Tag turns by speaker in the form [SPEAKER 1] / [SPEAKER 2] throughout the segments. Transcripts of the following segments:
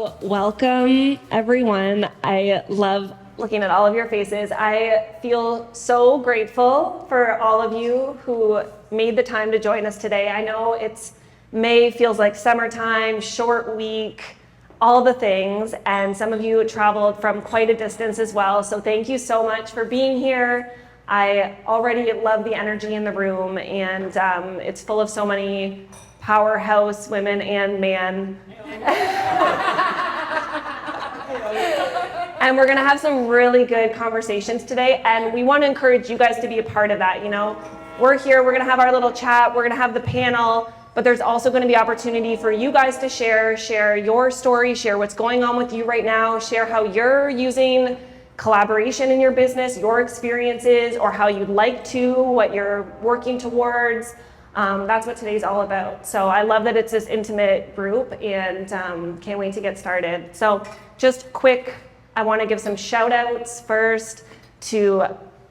[SPEAKER 1] So welcome, everyone. I love looking at all of your faces. I feel so grateful for all of you who made the time to join us today. I know it's May, feels like summertime, short week, all the things, and some of you traveled from quite a distance as well. So thank you so much for being here. I already love the energy in the room, and it's full of so many powerhouse women and men. And we're gonna have some really good conversations today, and we want to encourage you guys to be a part of that. You know, we're here, we're gonna have our little chat, we're gonna have the panel, but there's also gonna be opportunity for you guys to share your story, share what's going on with you right now, share how you're using collaboration in your business, your experiences, or how you'd like to, what you're working towards. That's what today's all about. So I love that it's this intimate group, and can't wait to get started. So just quick, I want to give some shout outs first to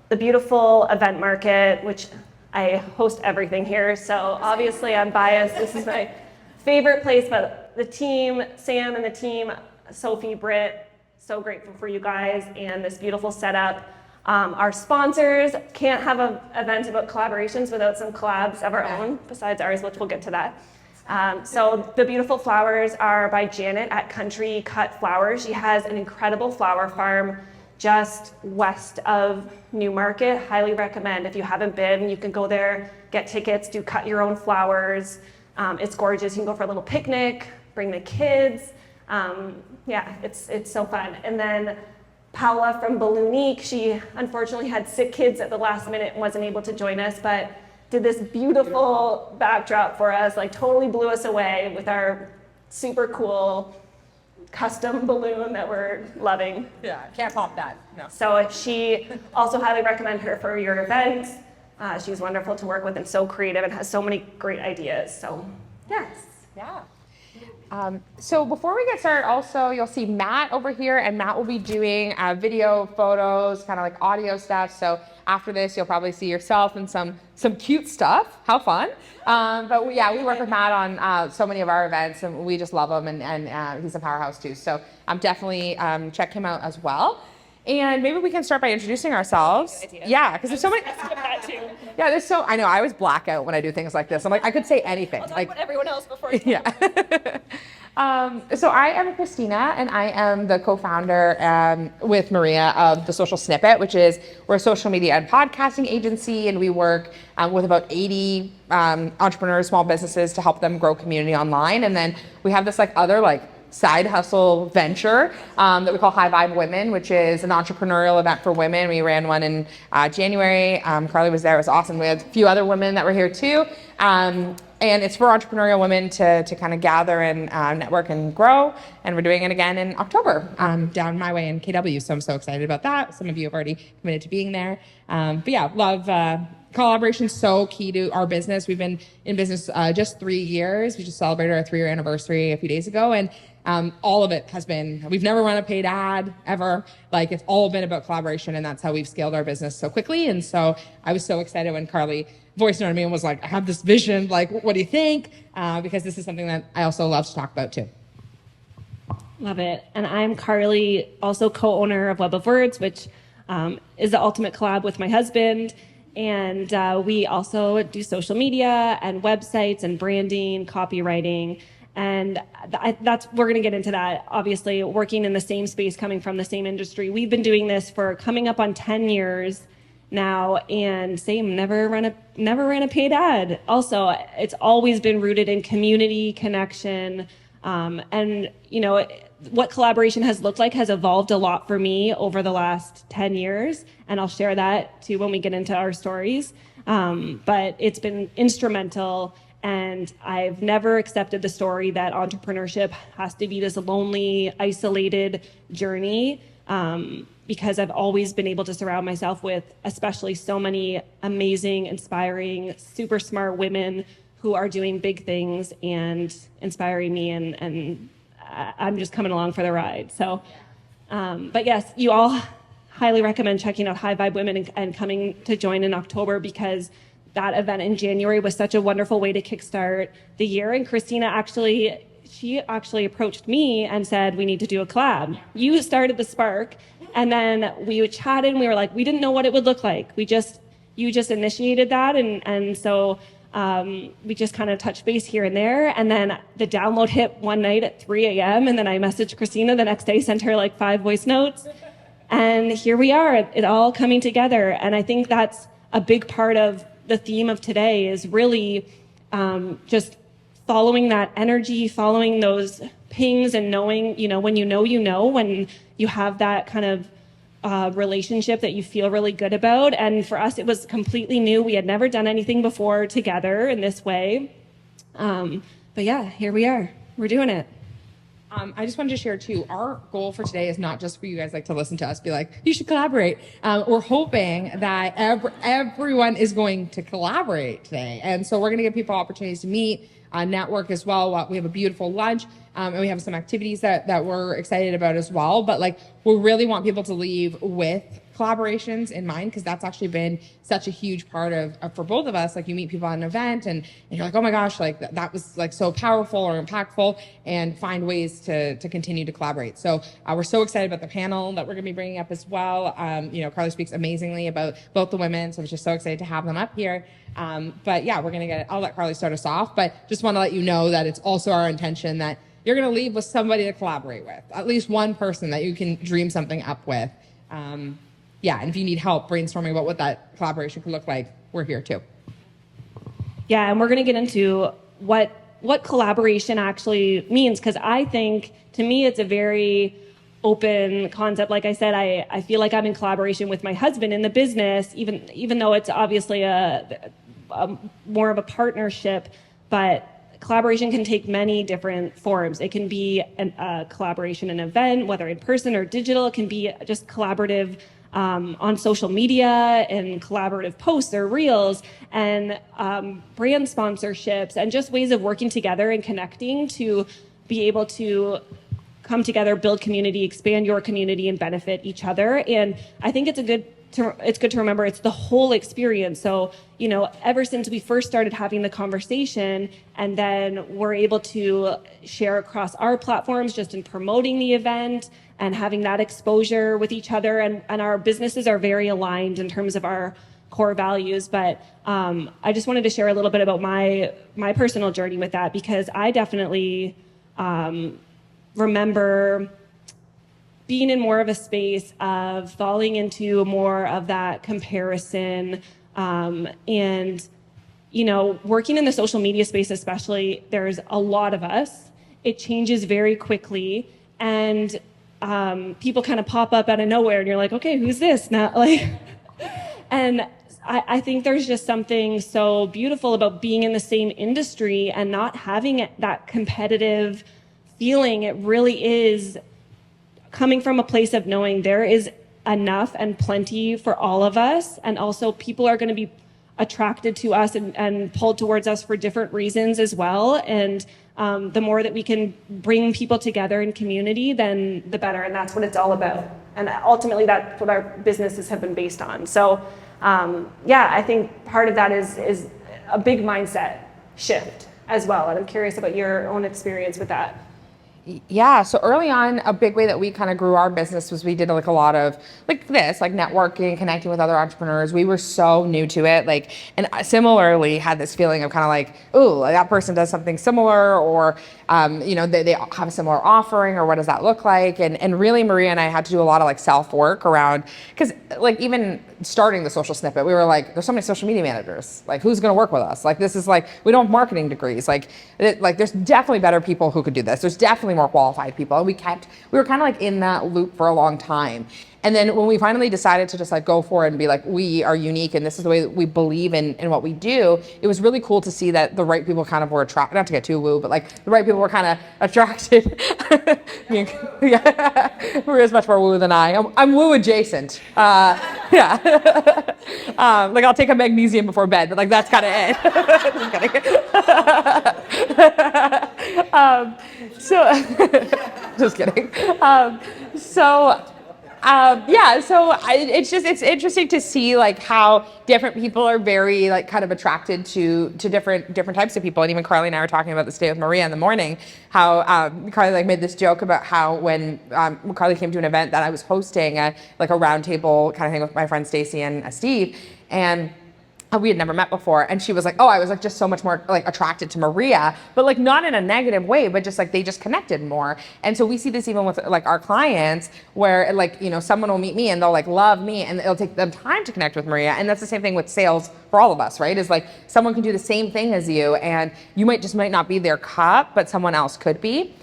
[SPEAKER 1] the beautiful event market, which I host everything here. So obviously I'm biased. This is my favorite place, but the team, Sam and the team, Sophie, Britt, so grateful for you guys and this beautiful setup. Our sponsors, can't have an event about collaborations without some collabs of our own, besides ours, which we'll get to that. So the beautiful flowers are by Janet at Country Cut Flowers. She has an incredible flower farm just west of Newmarket. Highly recommend. If you haven't been, you can go there, get tickets, do cut your own flowers. It's gorgeous. You can go for a little picnic, bring the kids. Yeah, it's so fun. And then Paula from Balloonique, she unfortunately had sick kids at the last minute and wasn't able to join us, but did this beautiful backdrop for us, like totally blew us away with our super cool custom balloon that we're loving.
[SPEAKER 2] Yeah, can't pop that, no.
[SPEAKER 1] So she also highly recommend her for your events. She's wonderful to work with and so creative and has so many great ideas. So yes.
[SPEAKER 2] Yeah. So before we get started, also you'll see Matt over here, and Matt will be doing video, photos, kind of like audio stuff. So after this, you'll probably see yourself and some cute stuff. How fun! But we work with Matt on so many of our events, and we just love him, and he's a powerhouse too. So definitely check him out as well. And maybe we can start by introducing ourselves. Yeah, because there's so many. Yeah, there's so. I know. I always black out when I do things like this. I'm like, I could say anything.
[SPEAKER 1] I'll talk about everyone else before.
[SPEAKER 2] Yeah. So I am Kristina, and I am the co-founder with Maria of The Social Snippet, which is we're a social media and podcasting agency, and we work with about 80 entrepreneurs, small businesses to help them grow community online. And then we have this other side hustle venture that we call High Vibe Women, which is an entrepreneurial event for women. We ran one in January. Carly was there. It was awesome. We had a few other women that were here too. And it's for entrepreneurial women to kind of gather and network and grow. And we're doing it again in October down my way in KW. So I'm so excited about that. Some of you have already committed to being there. But yeah, love collaboration is so key to our business. We've been in business just 3 years. We just celebrated our 3-year anniversary a few days ago. And all of it has been, we've never run a paid ad ever. It's all been about collaboration, and that's how we've scaled our business so quickly. And so I was so excited when Carly voiced note to me and was like, I have this vision, what do you think? Because this is something that I also love to talk about too.
[SPEAKER 1] Love it. And I'm Carly, also co-owner of Web of Words, which is the ultimate collab with my husband. And we also do social media and websites and branding, copywriting. And we're going to get into that. Obviously, working in the same space, coming from the same industry. We've been doing this for coming up on 10 years now, and same, never ran a paid ad. Also, it's always been rooted in community connection. And what collaboration has looked like has evolved a lot for me over the last 10 years. And I'll share that too when we get into our stories. But it's been instrumental. And I've never accepted the story that entrepreneurship has to be this lonely, isolated journey, because I've always been able to surround myself with especially so many amazing, inspiring, super smart women who are doing big things and inspiring me, and I'm just coming along for the ride. So, but yes, you all highly recommend checking out High Vibe Women and coming to join in October, because that event in January was such a wonderful way to kickstart the year. And Kristina actually she actually approached me and said, we need to do a collab. You started the spark. And then we chatted and we were like, we didn't know what it would look like. You just initiated that. And so we just kind of touched base here and there. And then the download hit one night at 3 a.m. And then I messaged Kristina the next day, sent her like 5 voice notes. And here we are, it all coming together. And I think that's a big part of the theme of today is really just following that energy, following those pings and knowing, when when you have that kind of relationship that you feel really good about. And for us, it was completely new. We had never done anything before together in this way. But yeah, here we are. We're doing it.
[SPEAKER 2] I just wanted to share too, our goal for today is not just for you guys to listen to us be like, you should collaborate. We're hoping that everyone is going to collaborate today. And so we're going to give people opportunities to meet, network as well. We have a beautiful lunch, and we have some activities that we're excited about as well. But we really want people to leave with collaborations in mind, because that's actually been such a huge part of for both of us. You meet people at an event and you're like, oh my gosh, that was so powerful or impactful, and find ways to continue to collaborate. So we're so excited about the panel that we're going to be bringing up as well. Carly speaks amazingly about both the women, so we're just so excited to have them up here. But yeah, I'll let Carly start us off, but just want to let you know that it's also our intention that you're going to leave with somebody to collaborate with, at least one person that you can dream something up with. And if you need help brainstorming about what that collaboration could look like, we're here too.
[SPEAKER 1] Yeah, and we're going to get into what collaboration actually means, because I think, to me, it's a very open concept. Like I said, I feel like I'm in collaboration with my husband in the business, even though it's obviously a more of a partnership, but collaboration can take many different forms. It can be a collaboration, an event, whether in person or digital. It can be just collaborative on social media and collaborative posts or reels, and brand sponsorships, and just ways of working together and connecting to be able to come together, build community, expand your community, and benefit each other. And I think it's good to remember it's the whole experience. So, ever since we first started having the conversation, and then we're able to share across our platforms just in promoting the event and having that exposure with each other, and our businesses are very aligned in terms of our core values. But I just wanted to share a little bit about my personal journey with that, because I definitely remember being in more of a space of falling into more of that comparison, and working in the social media space especially, there's a lot of us. It changes very quickly, and people kind of pop up out of nowhere, and you're like, okay, who's this now? And I think there's just something so beautiful about being in the same industry and not having that competitive feeling. It really is coming from a place of knowing there is enough and plenty for all of us, and also people are going to be attracted to us and pulled towards us for different reasons as well. And the more that we can bring people together in community, then the better. And that's what it's all about. And ultimately, that's what our businesses have been based on. So I think part of that is a big mindset shift as well. And I'm curious about your own experience with that.
[SPEAKER 2] Yeah, so early on, a big way that we kind of grew our business was we did a lot of networking, connecting with other entrepreneurs. We were so new to it, and similarly had this feeling of kind of oh, that person does something similar, or they have a similar offering, or what does that look like? And really, Maria and I had to do a lot of self work around, because even starting the social snippet, we were there's so many social media managers. Who's going to work with us? This is we don't have marketing degrees. There's definitely better people who could do this. There's definitely more qualified people. And we were kind of in that loop for a long time. And then when we finally decided to just go for it and be we are unique, and this is the way that we believe in what we do, it was really cool to see that the right people kind of were attracted, not to get too woo, but the right people were kind of attracted. Yeah. Maria's much more woo than I. I'm woo adjacent. Yeah. I'll take a magnesium before bed, but that's kind of it. Just kidding. Just kidding. So It's interesting to see like how different people are very like kind of attracted to different types of people. And even Carly and I were talking about this day with Maria in the morning, how Carly like made this joke about how when Carly came to an event that I was hosting, like a round table kind of thing with my friend Stacy and Steve, and we had never met before, and she was like, oh, I was like just so much more like attracted to Maria, but like not in a negative way, but just like they just connected more. And so we see this even with like our clients where like, you know, someone will meet me and they'll like love me and it'll take them time to connect with Maria. And that's the same thing with sales for all of us, right? Is like someone can do the same thing as you and you might not be their cup, but someone else could be.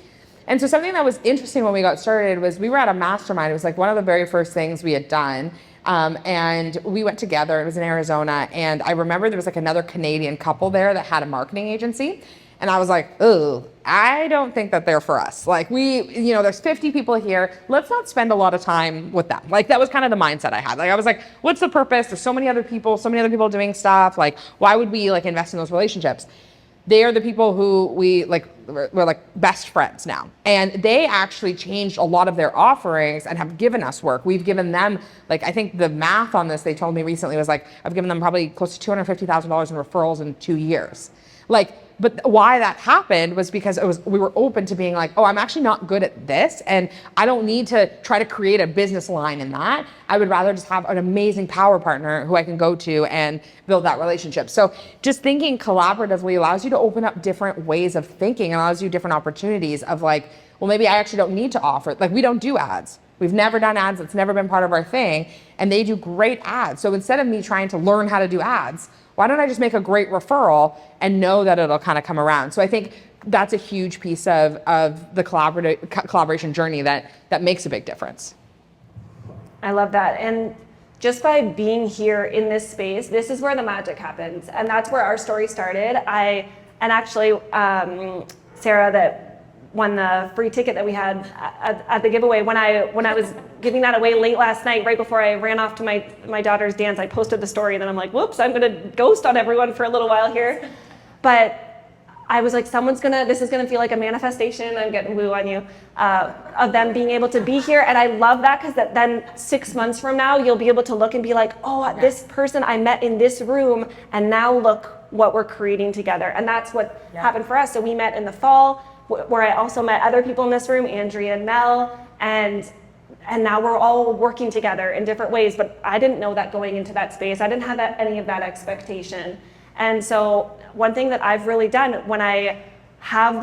[SPEAKER 2] And so something that was interesting when we got started was we were at a mastermind. It was like one of the very first things we had done. And we went together, it was in Arizona, and I remember there was like another Canadian couple there that had a marketing agency. And I was like, oh, I don't think that they're for us. Like there's 50 people here. Let's not spend a lot of time with them. Like that was kind of the mindset I had. Like I was like, what's the purpose? There's so many other people doing stuff. Like why would we like invest in those relationships? They are the people who we're like best friends now. And they actually changed a lot of their offerings and have given us work. We've given them, like, I think the math on this, they told me recently was like, I've given them probably close to $250,000 in referrals in 2 years. Like, but why that happened was because we were open to being like, oh, I'm actually not good at this. And I don't need to try to create a business line in that. I would rather just have an amazing power partner who I can go to and build that relationship. So just thinking collaboratively allows you to open up different ways of thinking, and allows you different opportunities of like, well, maybe I actually don't need to offer, like we don't do ads. We've never done ads. It's never been part of our thing. And they do great ads. So instead of me trying to learn how to do ads, why don't I just make a great referral and know that it'll kind of come around? So I think that's a huge piece of the collaboration journey that makes a big difference.
[SPEAKER 1] I love that. And just by being here in this space, this is where the magic happens. And that's where our story started. Sarah that won the free ticket that we had at the giveaway, when I was giving that away late last night, right before I ran off to my daughter's dance, I posted the story, and then I'm like, whoops, I'm gonna ghost on everyone for a little while here. But I was like, this is gonna feel like a manifestation, I'm getting woo on you, of them being able to be here. And I love that, because then 6 months from now, you'll be able to look and be like, oh, this person I met in this room, and now look what we're creating together. And that's what happened for us. So we met in the fall, where I also met other people in this room, Andrea and Mel, and now we're all working together in different ways. But I didn't know that going into that space. I didn't have any of that expectation. And so one thing that I've really done when I find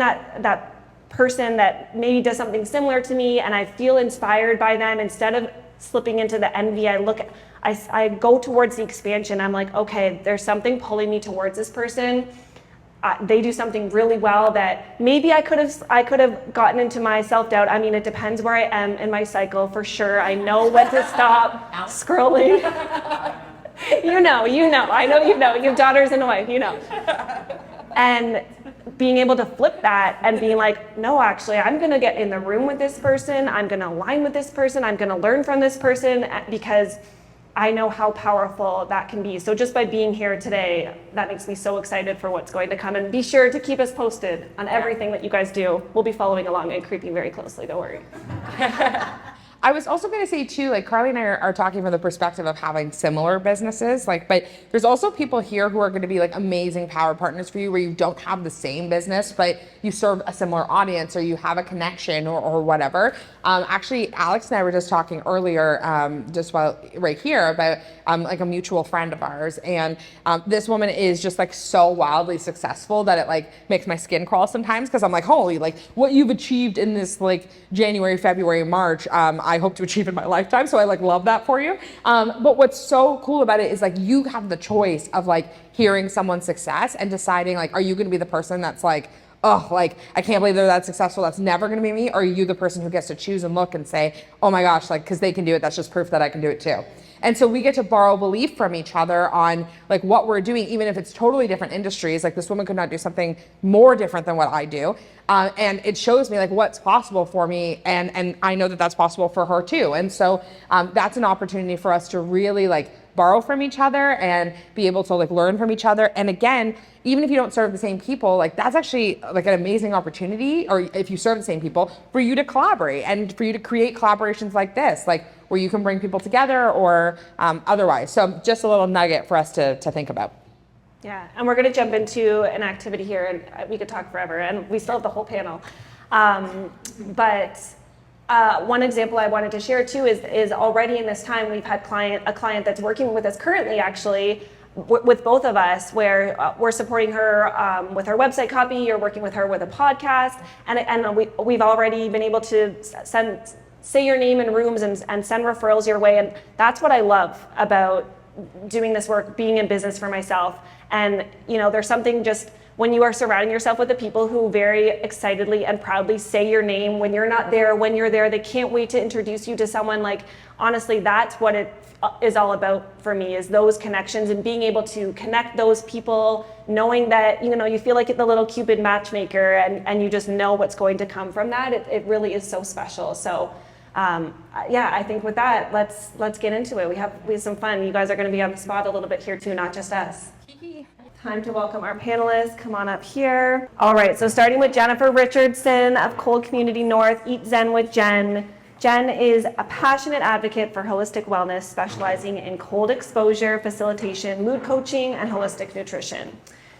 [SPEAKER 1] that person that maybe does something similar to me and I feel inspired by them, instead of slipping into the envy, I go towards the expansion. I'm like, okay, there's something pulling me towards this person. They do something really well that maybe I could have gotten into my self-doubt. I mean, it depends where I am in my cycle for sure. I know when to stop scrolling. You know, I know you know. You have daughters and a wife, you know. And being able to flip that and being like, no, actually, I'm going to get in the room with this person. I'm going to align with this person. I'm going to learn from this person, because I know how powerful that can be. So just by being here today, that makes me so excited for what's going to come. And be sure to keep us posted on everything that you guys do. We'll be following along and creeping very closely, don't worry.
[SPEAKER 2] I was also going to say too, like Carly and I are talking from the perspective of having similar businesses, but there's also people here who are going to be like amazing power partners for you, where you don't have the same business, but you serve a similar audience, or you have a connection or whatever. Actually, Alex and I were just talking earlier, right here, about like a mutual friend of ours. And this woman is just like so wildly successful that it like makes my skin crawl sometimes, because I'm like, holy, like what you've achieved in this like January, February, March, I hope to achieve in my lifetime. So I like love that for you. But what's so cool about it is like you have the choice of like hearing someone's success and deciding like, are you going to be the person that's like, oh, like, I can't believe they're that successful, that's never going to be me? Or are you the person who gets to choose and look and say, oh my gosh, like, because they can do it, that's just proof that I can do it too. And so we get to borrow belief from each other on like what we're doing, even if it's totally different industries. Like this woman could not do something more different than what I do. And it shows me like what's possible for me. And I know that that's possible for her too. And so that's an opportunity for us to really like borrow from each other and be able to like learn from each other. And again, even if you don't serve the same people, like that's actually like an amazing opportunity, or if you serve the same people, for you to collaborate and for you to create collaborations like this, like where you can bring people together or otherwise. So just a little nugget for us to think about.
[SPEAKER 1] Yeah, and we're going to jump into an activity here, and we could talk forever, and we still have the whole panel. But one example I wanted to share too is already in this time we've had a client that's working with us currently, actually, with both of us, where we're supporting her with her website copy, or working with her with a podcast, and we've already been able to say your name in rooms and send referrals your way, and that's what I love about doing this work, being in business for myself. And there's something just when you are surrounding yourself with the people who very excitedly and proudly say your name when you're not there, when you're there, they can't wait to introduce you to someone. Like, honestly, that's what it is all about for me, is those connections and being able to connect those people, knowing that, you feel like the little Cupid matchmaker, and you just know what's going to come from that. It really is so special. So yeah, I think with that, let's get into it. We have some fun. You guys are going to be on the spot a little bit here too, not just us. Time to welcome our panelists. Come on up here. All right, so starting with Jennifer Richardson of Cold Community North, Eat Zen with Jen. Jen is a passionate advocate for holistic wellness, specializing in cold exposure, facilitation, mood coaching, and holistic nutrition.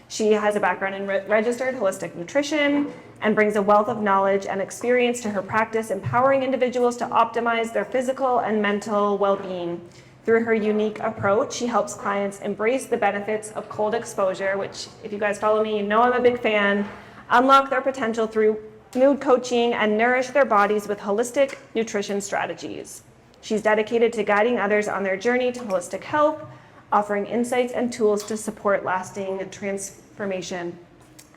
[SPEAKER 1] She has a background in registered holistic nutrition and brings a wealth of knowledge and experience to her practice, empowering individuals to optimize their physical and mental well-being. Through her unique approach, she helps clients embrace the benefits of cold exposure, which, if you guys follow me, you know I'm a big fan, unlock their potential through mood coaching, and nourish their bodies with holistic nutrition strategies. She's dedicated to guiding others on their journey to holistic health, offering insights and tools to support lasting transformation.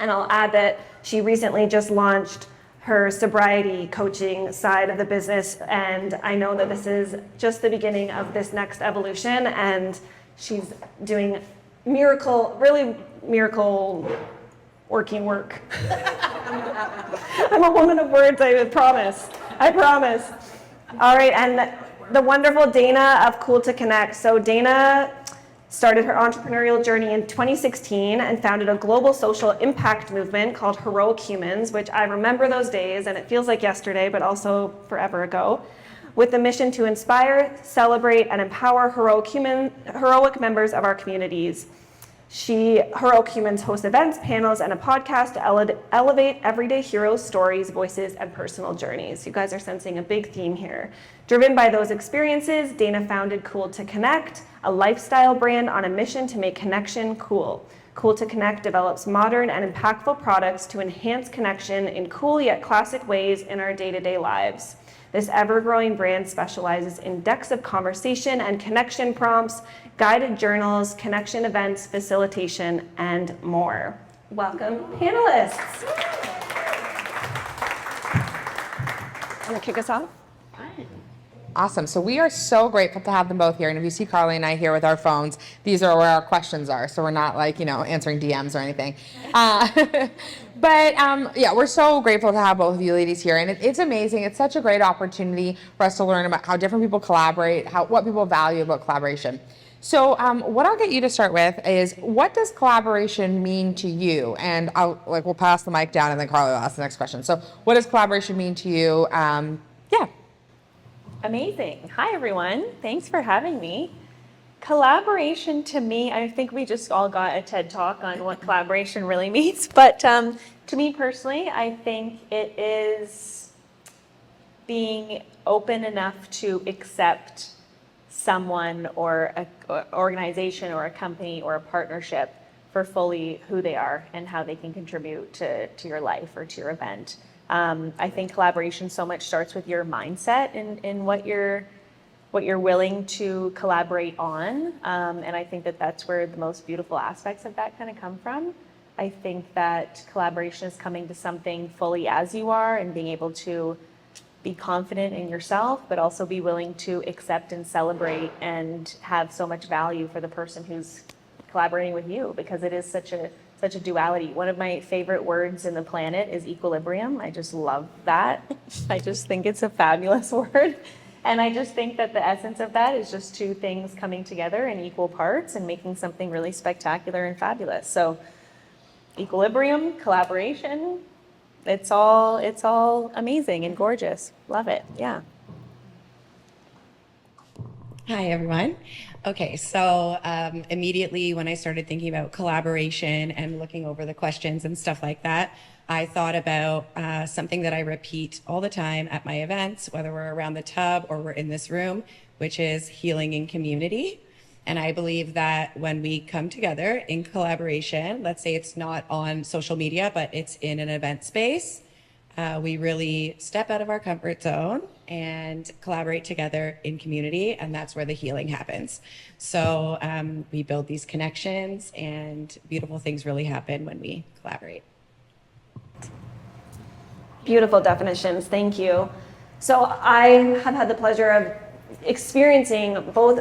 [SPEAKER 1] And I'll add that she recently just launched her sobriety coaching side of the business, and I know that this is just the beginning of this next evolution, and she's doing really miracle working work. I'm a woman of words, I promise. All right, and the wonderful Dana of Cool to Connect. So Dana started her entrepreneurial journey in 2016 and founded a global social impact movement called Heroic Humans, which I remember those days, and it feels like yesterday, but also forever ago, with the mission to inspire, celebrate, and empower heroic members of our communities. Heroic Humans hosts events, panels, and a podcast to elevate everyday heroes' stories, voices, and personal journeys. You guys are sensing a big theme here. Driven by those experiences, Dana founded Cool to Connect, a lifestyle brand on a mission to make connection cool. Cool to Connect develops modern and impactful products to enhance connection in cool yet classic ways in our day-to-day lives. This ever-growing brand specializes in decks of conversation and connection prompts, guided journals, connection events, facilitation, and more. Welcome, panelists. Want to kick us off?
[SPEAKER 2] Awesome. So we are so grateful to have them both here. And if you see Carly and I here with our phones, these are where our questions are. So we're not like, answering DMs or anything. But yeah, we're so grateful to have both of you ladies here. And it's amazing. It's such a great opportunity for us to learn about how different people collaborate, what people value about collaboration. So what I'll get you to start with is, what does collaboration mean to you? And we'll pass the mic down and then Carly will ask the next question. So what does collaboration mean to you? Yeah.
[SPEAKER 3] Amazing. Hi, everyone. Thanks for having me. Collaboration to me, I think we just all got a TED Talk on what collaboration really means. But to me personally, I think it is being open enough to accept someone or an organization or a company or a partnership for fully who they are and how they can contribute to your life or to your event. I think collaboration so much starts with your mindset and what you're willing to collaborate on. And I think that that's where the most beautiful aspects of that kind of come from. I think that collaboration is coming to something fully as you are and being able to be confident in yourself, but also be willing to accept and celebrate and have so much value for the person who's collaborating with you, because it is such a duality. One of my favorite words in the planet is equilibrium. I just love that. I just think it's a fabulous word. And I just think that the essence of that is just two things coming together in equal parts and making something really spectacular and fabulous. So equilibrium, collaboration, it's all amazing and gorgeous. Love it. Yeah.
[SPEAKER 4] Hi, everyone. Okay, so immediately when I started thinking about collaboration and looking over the questions and stuff like that, I thought about something that I repeat all the time at my events, whether we're around the tub or we're in this room, which is healing in community. And I believe that when we come together in collaboration, let's say it's not on social media, but it's in an event space, we really step out of our comfort zone and collaborate together in community, and that's where the healing happens. So we build these connections, and beautiful things really happen when we collaborate.
[SPEAKER 1] Beautiful definitions, thank you. So I have had the pleasure of experiencing both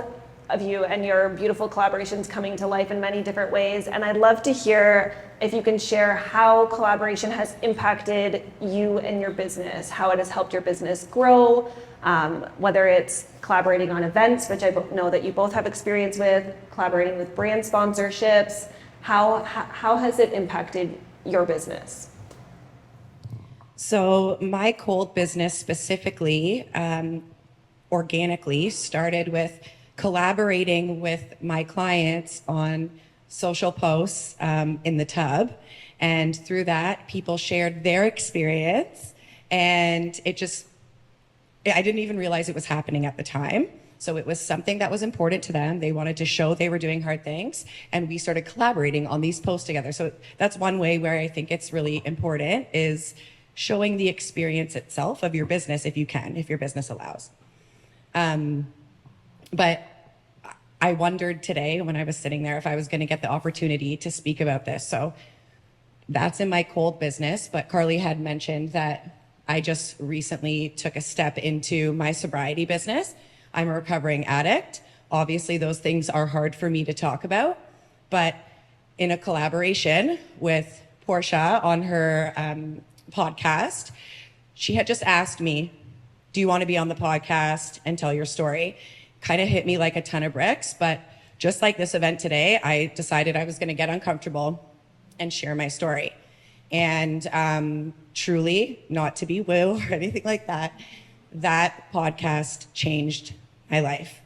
[SPEAKER 1] of you and your beautiful collaborations coming to life in many different ways. And I'd love to hear if you can share how collaboration has impacted you and your business, how it has helped your business grow, whether it's collaborating on events, which I know that you both have experience with, collaborating with brand sponsorships. How has it impacted your business?
[SPEAKER 4] So my cold business specifically, organically started with collaborating with my clients on social posts in the tub. And through that, people shared their experience, and I didn't even realize it was happening at the time. So it was something that was important to them. They wanted to show they were doing hard things, and we started collaborating on these posts together. So that's one way where I think it's really important, is showing the experience itself of your business if you can, if your business allows. But I wondered today when I was sitting there if I was going to get the opportunity to speak about this. So that's in my cold business, but Carly had mentioned that I just recently took a step into my sobriety business. I'm a recovering addict. Obviously, those things are hard for me to talk about, but in a collaboration with Portia on her podcast, she had just asked me, do you want to be on the podcast and tell your story? Kind of hit me like a ton of bricks, but just like this event today, I decided I was going to get uncomfortable and share my story. And truly, not to be woo or anything like that, that podcast changed my life.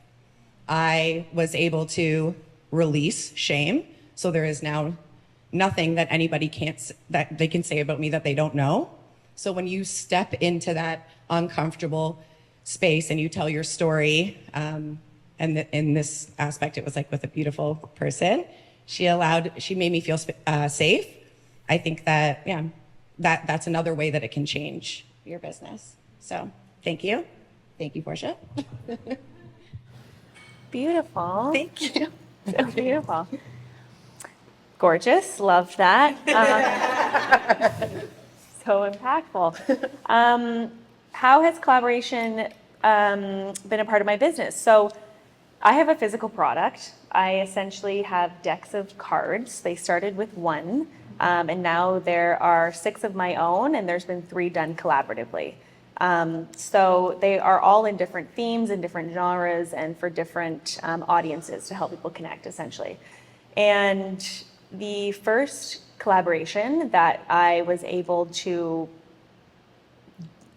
[SPEAKER 4] I was able to release shame, so there is now nothing that anybody that they can say about me that they don't know. So when you step into that uncomfortable space and you tell your story, and in this aspect, it was like with a beautiful person. She made me feel safe. I think that, that's another way that it can change your business. So thank you. Thank you, Portia.
[SPEAKER 3] Beautiful.
[SPEAKER 4] Thank you.
[SPEAKER 3] So beautiful. Gorgeous. Loved that. So impactful. How has collaboration been a part of my business? So I have a physical product. I essentially have decks of cards. They started with one, and now there are 6 of my own, and there's been 3 done collaboratively. So they are all in different themes and different genres and for different audiences to help people connect, essentially. And the first collaboration that I was able to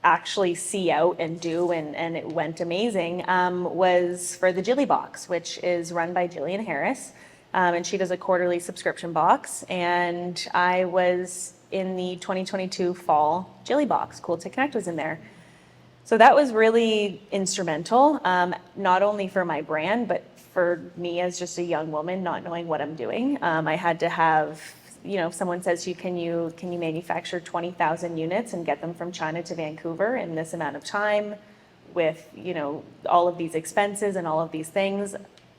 [SPEAKER 3] actually see out and do, and it went amazing, was for the Jilly Box, which is run by Jillian Harris. And she does a quarterly subscription box. And I was in the 2022 fall Jilly Box. Cool to Connect was in there. So that was really instrumental, not only for my brand, but for me as just a young woman not knowing what I'm doing. I had to have, if someone says to you, can you manufacture 20,000 units and get them from China to Vancouver in this amount of time with, all of these expenses and all of these things?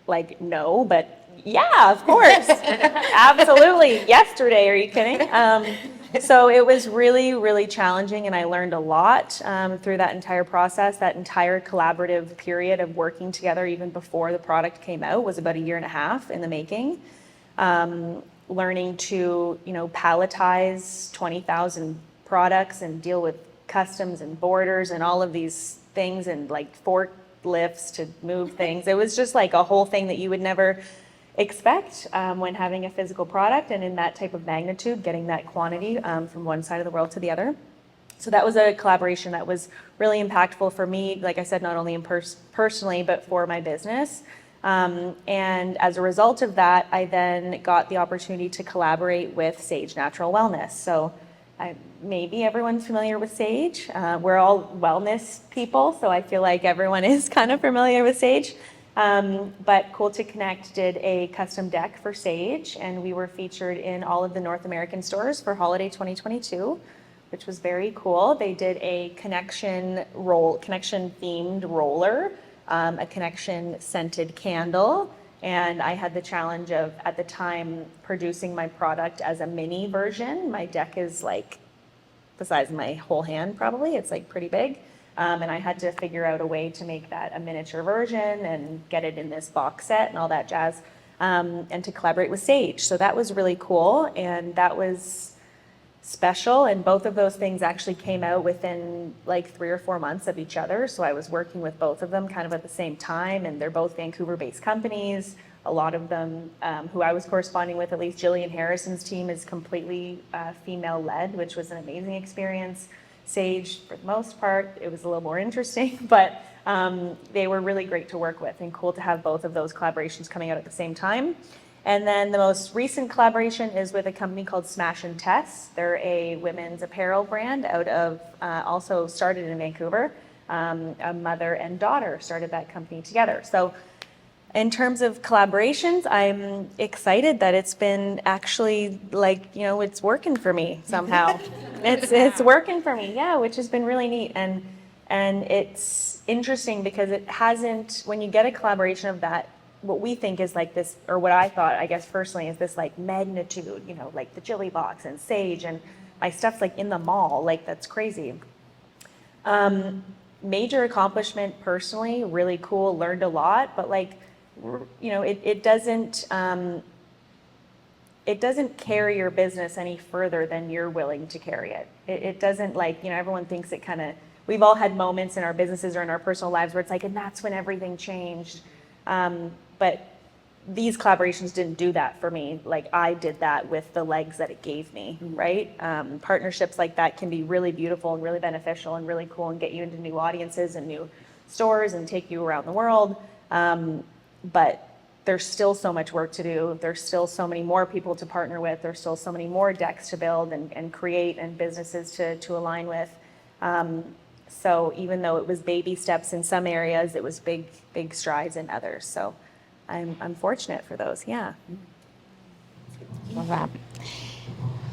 [SPEAKER 3] Like, no, but yeah, of course. Absolutely. Yesterday, are you kidding? So it was really, really challenging, and I learned a lot through that entire process. That entire collaborative period of working together, even before the product came out, was about 1.5 years in the making. Learning to, palletize 20,000 products and deal with customs and borders and all of these things, and like 4 lifts to move things. It was just like a whole thing that you would never expect when having a physical product, and in that type of magnitude, getting that quantity from one side of the world to the other. So that was a collaboration that was really impactful for me, like I said, not only in personally, but for my business. And as a result of that, I then got the opportunity to collaborate with Sage Natural Wellness. So maybe everyone's familiar with Sage. We're all wellness people, so I feel like everyone is kind of familiar with Sage. But Cool to Connect did a custom deck for Sage, and we were featured in all of the North American stores for holiday 2022, which was very cool. They did a connection themed roller, a connection scented candle, and I had the challenge of, at the time, producing my product as a mini version. My deck is like the size of my whole hand, probably. It's like pretty big. And I had to figure out a way to make that a miniature version and get it in this box set and all that jazz, and to collaborate with Sage. So that was really cool, and that was special. And both of those things actually came out within like 3 or 4 months of each other. So I was working with both of them kind of at the same time, and they're both Vancouver-based companies. A lot of them who I was corresponding with, at least Jillian Harrison's team, is completely female-led, which was an amazing experience. Sage, for the most part, it was a little more interesting, but they were really great to work with, and cool to have both of those collaborations coming out at the same time. And then the most recent collaboration is with a company called Smash and Tess. They're a women's apparel brand out of, also started in Vancouver. A mother and daughter started that company together. So in terms of collaborations, I'm excited that it's been actually like, you know, it's working for me somehow. It's working for me, yeah, which has been really neat. And it's interesting because it hasn't, when you get a collaboration of that, what we think is like this, or what I thought, I guess personally, is this like magnitude, you know, like the Jilly Box and Sage, and my stuff's like in the mall, like that's crazy. Major accomplishment personally, really cool, learned a lot, but like, you know, it doesn't carry your business any further than you're willing to carry it. It doesn't, like, you know, everyone thinks it kind of, we've all had moments in our businesses or in our personal lives where it's like, and that's when everything changed. But these collaborations didn't do that for me. Like, I did that with the legs that it gave me, right? Partnerships like that can be really beautiful and really beneficial and really cool and get you into new audiences and new stores and take you around the world. But there's still so much work to do. There's still so many more people to partner with. There's still so many more decks to build and create, and businesses to align with. So even though it was baby steps in some areas, it was big strides in others. So I'm fortunate for those, yeah.
[SPEAKER 2] Love that.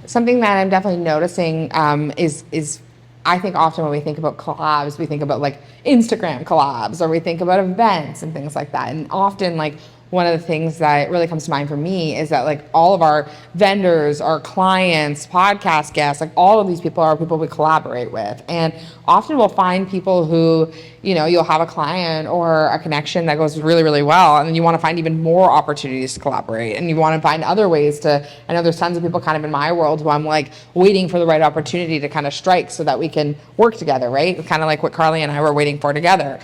[SPEAKER 2] Something that I'm definitely noticing is I think often when we think about collabs, we think about like Instagram collabs, or we think about events and things like that. And often, like, one of the things that really comes to mind for me is that like all of our vendors, our clients, podcast guests, like all of these people are people we collaborate with. And often we'll find people who, you know, you'll have a client or a connection that goes really, really well, and then you want to find even more opportunities to collaborate, and you want to find other ways to, I know there's tons of people kind of in my world who I'm like waiting for the right opportunity to kind of strike so that we can work together, right? Kind of like what Carly and I were waiting for together.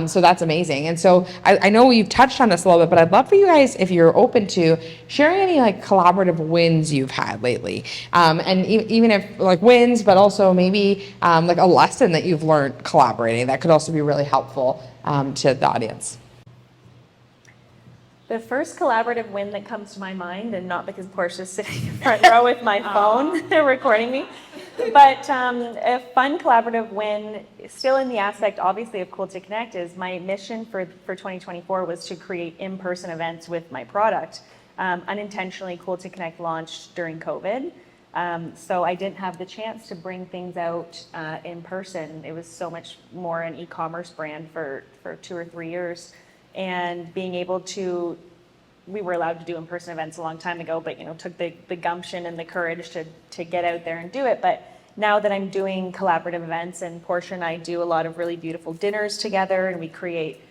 [SPEAKER 2] So that's amazing. And so I know you've touched on this a little bit, but I'd love for you guys, if you're open to sharing any like collaborative wins you've had lately. And even if like wins, but also maybe like a lesson that you've learned collaborating that could also be really helpful to the audience.
[SPEAKER 3] The first collaborative win that comes to my mind, and not because Portia's sitting in front row with my phone recording me, but a fun collaborative win, still in the aspect, obviously, of Cool to Connect, is my mission for 2024 was to create in-person events with my product. Unintentionally, Cool to Connect launched during COVID, so I didn't have the chance to bring things out in person. It was so much more an e-commerce brand for 2 or 3 years. And being able to, we were allowed to do in-person events a long time ago, but, you know, took the gumption and the courage to get out there and do it. But now that I'm doing collaborative events, and Portia and I do a lot of really beautiful dinners together, and we create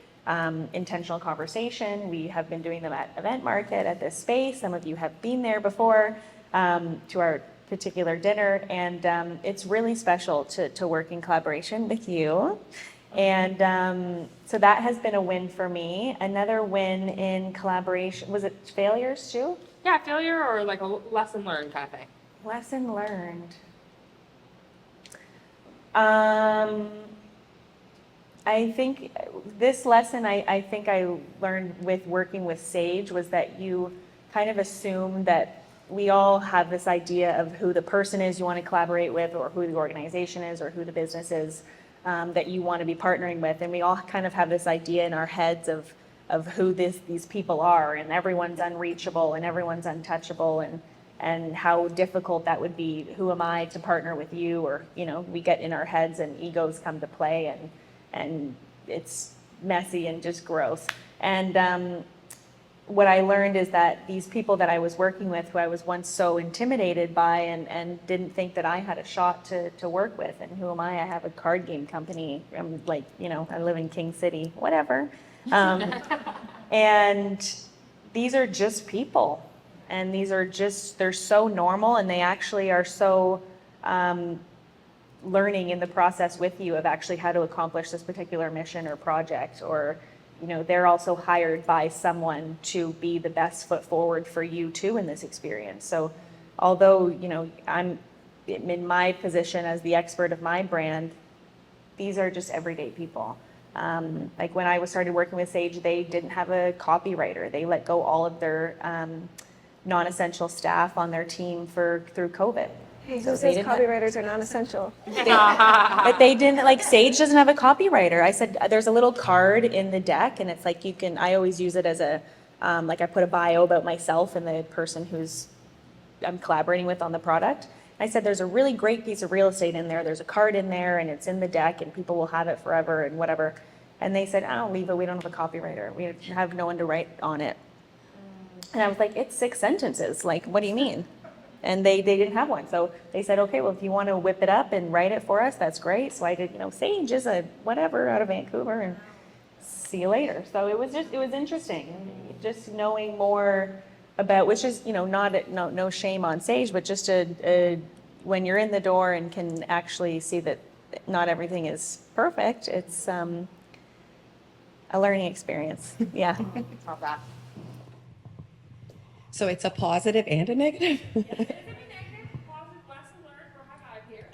[SPEAKER 3] intentional conversation. We have been doing them at Event Market at this space. Some of you have been there before to our particular dinner, and it's really special to work in collaboration with you. And so that has been a win for me. Another win in collaboration, was it failures too?
[SPEAKER 2] Yeah, failure or like a lesson learned kind of thing.
[SPEAKER 3] Lesson learned. I think this lesson I think I learned with working with Sage was that you kind of assume that we all have this idea of who the person is you want to collaborate with, or who the organization is, or who the business is that you want to be partnering with. And we all kind of have this idea in our heads of who these people are, and everyone's unreachable and everyone's untouchable, and how difficult that would be. Who am I to partner with you? Or, you know, we get in our heads and egos come to play, and it's messy and just gross. And what I learned is that these people that I was working with, who I was once so intimidated by and didn't think that I had a shot to work with, and who am I? I have a card game company. I'm like, you know, I live in King City, whatever. And these are just people. And these are just, they're so normal, and they actually are so learning in the process with you of actually how to accomplish this particular mission or project. Or, you know, they're also hired by someone to be the best foot forward for you too in this experience. So although, you know, I'm in my position as the expert of my brand, these are just everyday people. Like when I started working with Sage, they didn't have a copywriter. They let go all of their non-essential staff on their team through COVID.
[SPEAKER 1] Hey,
[SPEAKER 3] So
[SPEAKER 1] who
[SPEAKER 3] they
[SPEAKER 1] says
[SPEAKER 3] didn't
[SPEAKER 1] copywriters are non-essential?
[SPEAKER 3] But they didn't, like, Sage doesn't have a copywriter. I said, there's a little card in the deck, and it's like I always use it as a, like I put a bio about myself and the person I'm collaborating with on the product. I said, there's a really great piece of real estate in there. There's a card in there, and it's in the deck, and people will have it forever and whatever. And they said, oh, leave it. We don't have a copywriter. We have no one to write on it. And I was like, it's 6 sentences. Like, what do you mean? And they didn't have one. So they said, okay, well, if you want to whip it up and write it for us, that's great. So I did, you know, Sage is a whatever out of Vancouver, and see you later. So it was interesting, just knowing more about, which is, you know, no shame on Sage, but just when you're in the door and can actually see that not everything is perfect, it's a learning experience. Yeah.
[SPEAKER 2] Love that.
[SPEAKER 4] So it's a positive and a negative?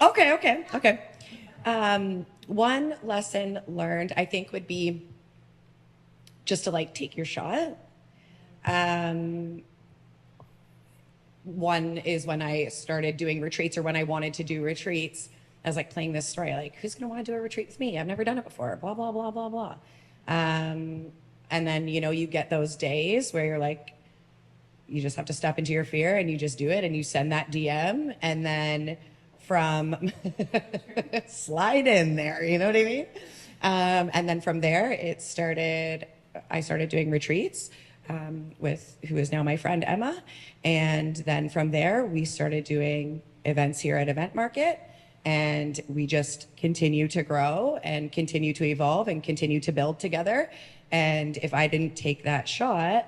[SPEAKER 4] Okay. One lesson learned, I think, would be just to like take your shot. One is when I started doing retreats, or when I wanted to do retreats, I was like playing this story, like, who's going to want to do a retreat with me? I've never done it before, blah, blah, blah, blah, blah. And then, you know, you get those days where you're like, you just have to step into your fear and you just do it, and you send that DM, and then from slide in there, you know what I mean? And then from there, I started doing retreats with who is now my friend Emma. And then from there, we started doing events here at Event Market, and we just continue to grow and continue to evolve and continue to build together. And if I didn't take that shot,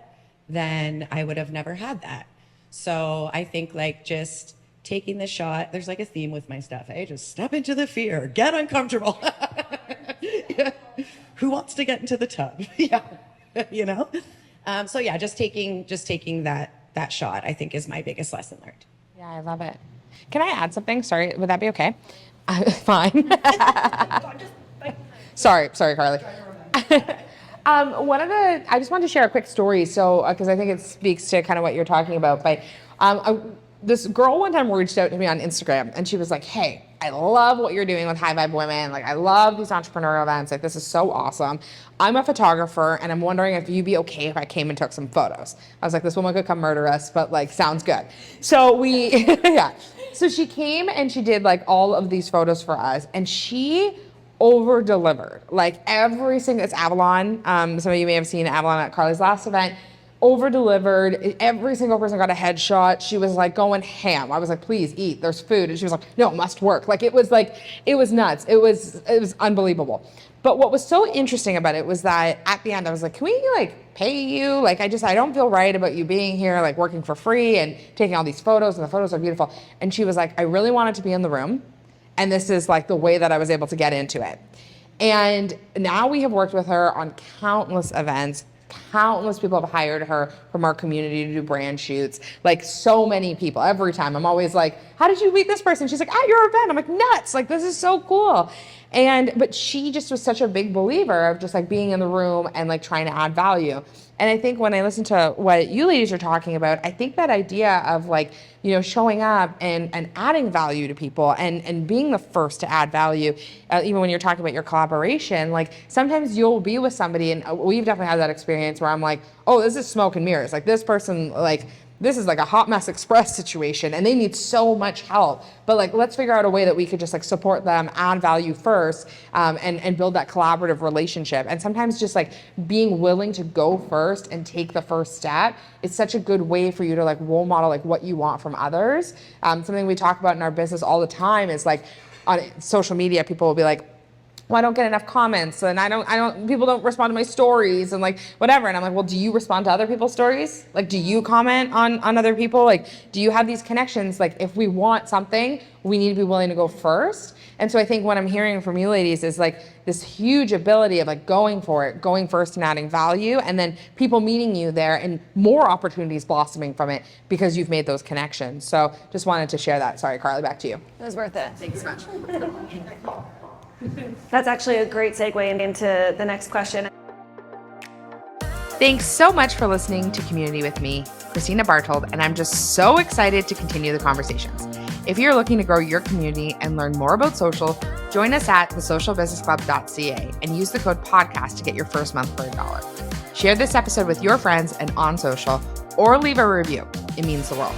[SPEAKER 4] then I would have never had that. So I think like just taking the shot, there's like a theme with my stuff. Just step into the fear, get uncomfortable. Yeah. Who wants to get into the tub? Yeah, you know? So yeah, just taking that shot, I think, is my biggest lesson learned.
[SPEAKER 2] Yeah, I love it. Can I add something? Sorry, would that be okay? Fine. Sorry, Carly. I just wanted to share a quick story. So, because I think it speaks to kind of what you're talking about. But this girl one time reached out to me on Instagram, and she was like, hey, I love what you're doing with High Vibe Women. Like, I love these entrepreneurial events. Like, this is so awesome. I'm a photographer, and I'm wondering if you'd be okay if I came and took some photos. I was like, this woman could come murder us, but like, sounds good. So yeah. So she came and she did like all of these photos for us, and she over delivered. Like every single, it's Avalon. Some of you may have seen Avalon at Carly's last event. Over delivered. Every single person got a headshot. She was like going ham. I was like, please eat. There's food. And she was like, no, it must work. Like it was nuts. It was unbelievable. But what was so interesting about it was that at the end I was like, can we like pay you? Like I don't feel right about you being here, like working for free and taking all these photos, and the photos are beautiful. And she was like, I really wanted to be in the room. And this is like the way that I was able to get into it. And now we have worked with her on countless events. Countless people have hired her from our community to do brand shoots. Like so many people. Every time I'm always like, how did you meet this person? She's like, at your event. I'm like, nuts. Like, this is so cool. But she just was such a big believer of just like being in the room and like trying to add value. And I think when I listen to what you ladies are talking about, I think that idea of like, you know, showing up and adding value to people and being the first to add value, even when you're talking about your collaboration, like sometimes you'll be with somebody, and we've definitely had that experience where I'm like, oh, this is smoke and mirrors. Like this person, like, this is like a hot mess express situation and they need so much help. But like, let's figure out a way that we could just like support them, add value first, and build that collaborative relationship. And sometimes just like being willing to go first and take the first step is such a good way for you to like role model like what you want from others. Something we talk about in our business all the time is like on social media, people will be like, well, I don't get enough comments and people don't respond to my stories and like whatever. And I'm like, well, do you respond to other people's stories? Like, do you comment on other people? Like, do you have these connections? Like, if we want something, we need to be willing to go first. And so I think what I'm hearing from you ladies is like this huge ability of like going for it, going first and adding value, and then people meeting you there and more opportunities blossoming from it because you've made those connections. So just wanted to share that. Sorry, Carly, back to you.
[SPEAKER 1] It was worth it.
[SPEAKER 2] Thanks so much.
[SPEAKER 1] That's actually a great segue into the next question.
[SPEAKER 2] Thanks so much for listening to Community with me, Kristina Bartold, and I'm just so excited to continue the conversations. If you're looking to grow your community and learn more about social, join us at thesocialbusinessclub.ca and use the code podcast to get your first month for $1. Share this episode with your friends and on social, or leave a review. It means the world.